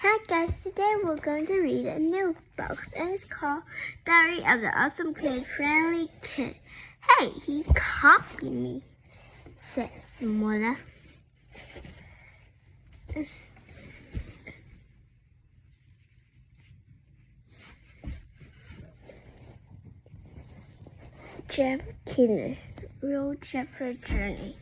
Hi guys, today we're going to read a new book and it's called Diary of the Awesome Kid Friendly Kid. Hey, he copied me, says Mona. Jeff Kinner wrote Jeffrey Journey.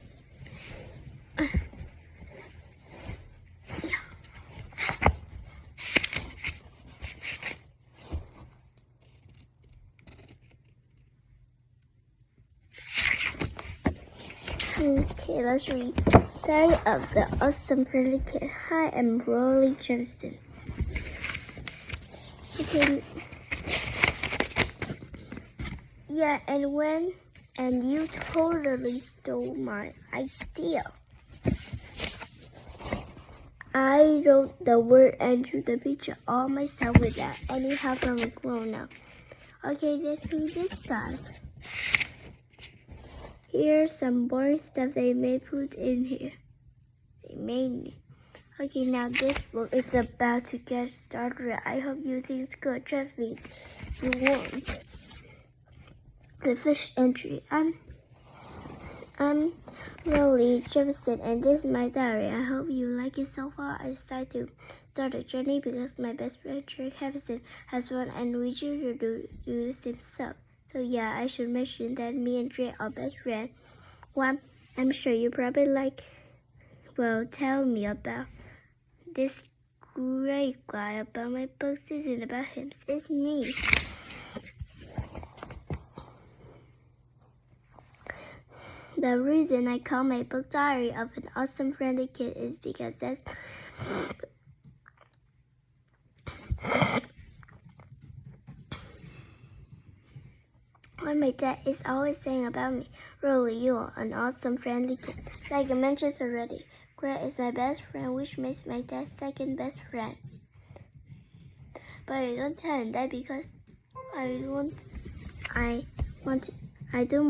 Okay, let's read. Diary of the Awesome Friendly Kid. Hi, I'm Rolly Jefferson. Okay. Yeah, and you totally stole my idea. I wrote the word and drew the picture all myself without any help from a grown-up. Okay, let's do this guy. Here's some boring stuff they may put in here. They made me. Okay, now this book is about to get started. I hope you think it's good. Trust me, you won't. The fish entry. I'm Rolly Jefferson, and this is my diary. I hope you like it so far. I decided to start a journey because my best friend Jake Jefferson has one, and we should do the same stuff. So yeah, I should mention that me and Drake are best friends. One, I'm sure you probably tell me about this great guy about my books. Isn't about him. It's me. The reason I call my book Diary of an Awesome Friendly Kid is because that's what my dad is always saying about me. Rolly, you're an awesome friendly kid. Like I mentioned already, Greg is my best friend, which makes my dad's second best friend. But I don't tell him that because I don't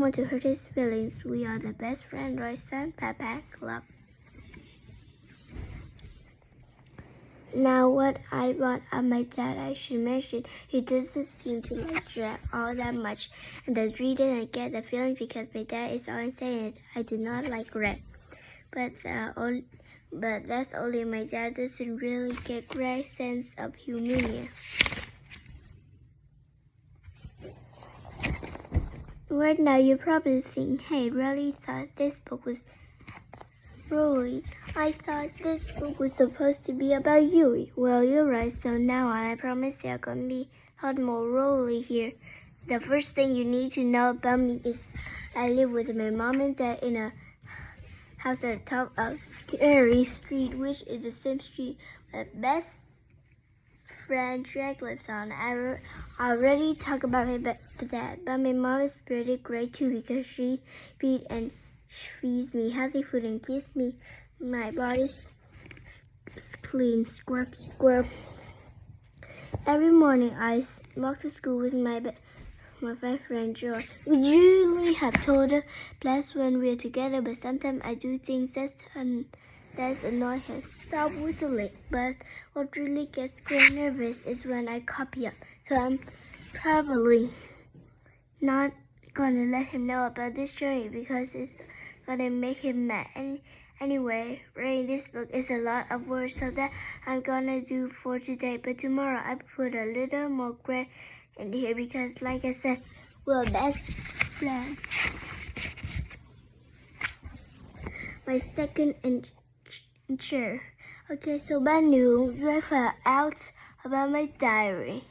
want to hurt his feelings. We are the best friend, right, son? Papa Club. Now, what I brought up my dad, I should mention, he doesn't seem to like Jack all that much, and the reader and get the feeling because my dad is always saying it. I do not like Greg, but that's only my dad doesn't really get Greg's sense of humor. Right now, you probably think, hey, really thought this book was Rolly, I thought this book was supposed to be about you. Well, you're right, so now I promise there can be a lot more Rolly here. The first thing you need to know about me is I live with my mom and dad in a house at the top of Scary Street, which is the same street my best friend Jack lives on. I already talked about that, but my mom is pretty great too because she feeds and feeds me healthy food and keeps my body's clean, scrub. Every morning I walk to school with my best friend Joy. We usually have total blast when we're together, but sometimes I do things that's annoy him. Stop whistling. But what really gets Greg nervous is when I copy him. So I'm probably not gonna let him know about this journey because it's gonna make him mad. Anyway, reading this book is a lot of words, so that I'm gonna do for today. But tomorrow I put a little more Greg in here because, like I said, we're best friends. My second chair. Okay, so by noon, I found out about my diary.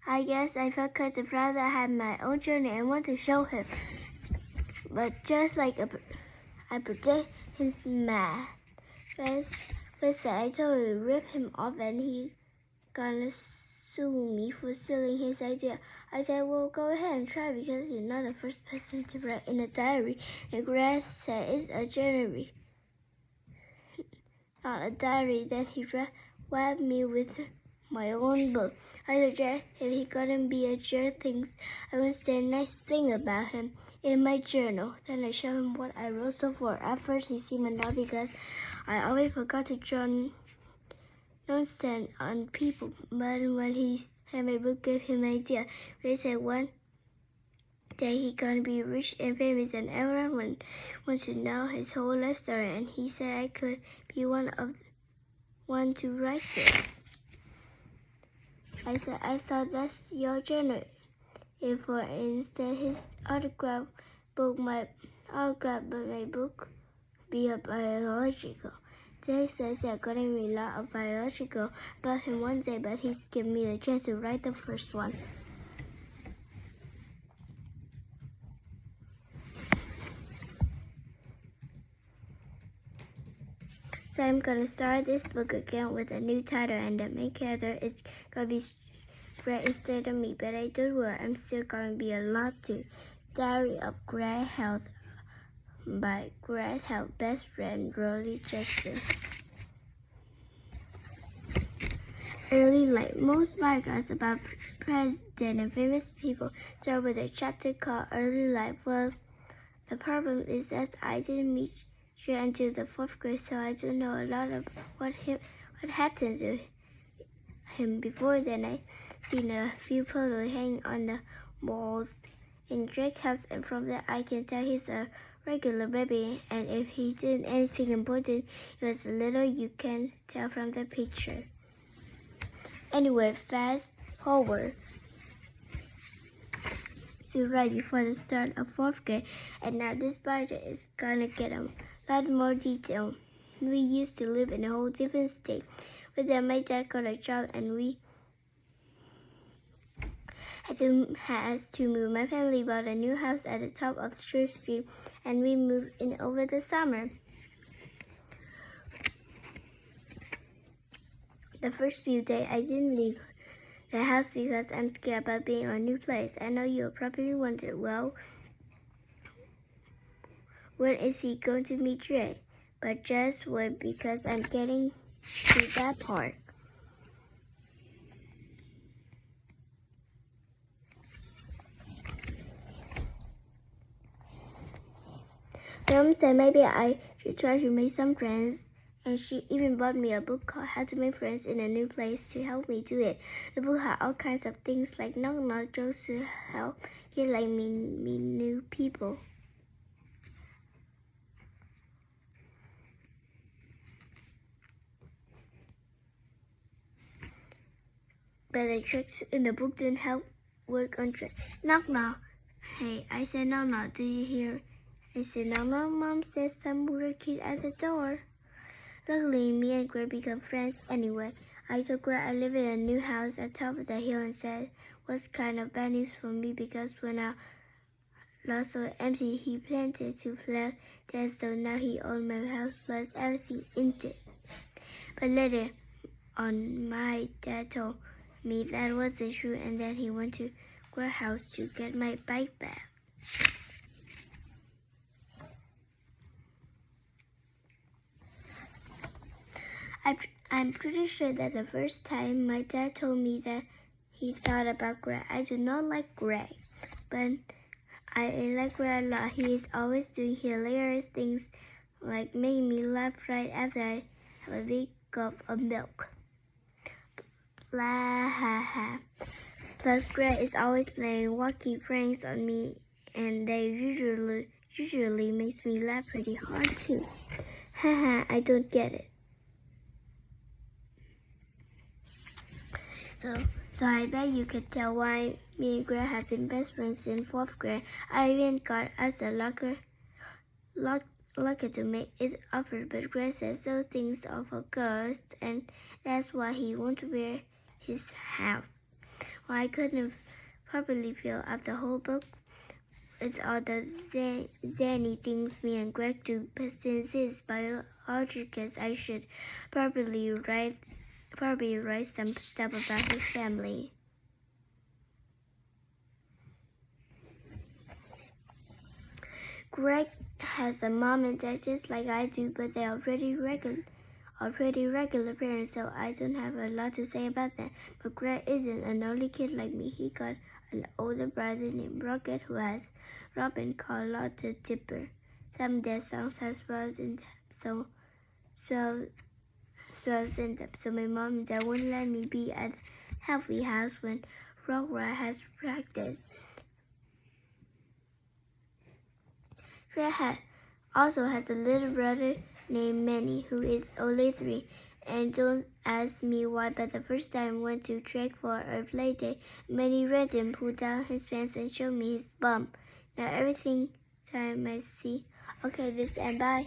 I guess I felt kind of proud that I had my own journey and want to show him. But just like I predict he's mad. First I told him to rip him off and he gonna sue me for stealing his idea. I said, well, go ahead and try because you're not the first person to write in a diary. And Greg said it's a journey, not a diary. Then he whacked me with my own book. I told Jack if he couldn't be a jerk things, I would say a nice thing about him in my journal. Then I showed him what I wrote so far. At first he seemed annoyed because I always forgot to draw nonsense on people, but when he had my book gave him an idea. He said one day he gonna be rich and famous and everyone wants to know his whole life story, and he said I could be one to write it. I said I thought that's your genre. If for instance his autograph book my book be a biological. Jay says there are gonna be a lot of biological about him one day, but he's given me the chance to write the first one. So I'm gonna start this book again with a new title, and the main character is gonna be Greg instead of me. But I don't worry, I'm still gonna be a lot too. Diary of Greg Health by Greg Health best friend Rolly Justin. Early life. Most biographies about president and famous people start with a chapter called Early Life. Well, the problem is that I didn't meet you until the 4th grade, so I don't know a lot of what happened to him before then. I seen a few photos hanging on the walls in Drake's house, and from that I can tell he's a regular baby, and if he did anything important, it was little you can tell from the picture. Anyway, fast forward to right before the start of 4th grade, and now this project is gonna get a lot more detail. We used to live in a whole different state. But then my dad got a job, and we had to move. My family bought a new house at the top of Church Street, and we moved in over the summer. The first few days, I didn't leave the house because I'm scared about being in a new place. I know you'll probably wonder, well, when is he going to meet Dre? But just wait, because I'm getting to that part. Mom said maybe I should try to make some friends, and she even bought me a book called How to Make Friends in a New Place to help me do it. The book had all kinds of things like knock-knock jokes to help kids like me meet new people. But the tricks in the book didn't help work on Dre. Knock-knock. Hey, I said knock-knock. Do you hear? I said knock-knock. Mom said some weird kid at the door. Luckily, me and Greg became friends anyway. I told Greg I live in a new house at the top of the hill and said was kind of bad news for me because when our lot was empty, he planted to flat there, so now he owned my house plus everything in it. But later on, my dad told me that wasn't true, and then he went to Greg's house to get my bike back. I'm pretty sure that the first time my dad told me that he thought about Greg. I do not like Greg, but I like Greg a lot. He is always doing hilarious things like making me laugh right after I have a big cup of milk. Blah ha ha. Plus Greg is always playing wacky pranks on me, and they usually makes me laugh pretty hard too. Haha, I don't get it. So I bet you could tell why me and Greg have been best friends in 4th grade. I even got us a locker to make it offer, but Greg says those things are for girls, and that's why he won't wear his hat. Well, I couldn't properly fill up the whole book with all the zany things me and Greg do, but since it's biological, I should probably write some stuff about his family. Greg has a mom and dad just like I do, but they are pretty regular parents, so I don't have a lot to say about that. But Greg isn't an only kid like me. He got an older brother named Rocket who has Robin called Lotta Tipper. Some of their songs have swells in them, so I was in them. So my mom and dad wouldn't let me be at the halfway house when Rockrat has practice. Redhead also has a little brother named Manny, who is only 3. And don't ask me why, but the first time I went to trek for a play day, Manny ran and pulled down his pants and showed me his bum. Now everything time I see. Okay, this and bye.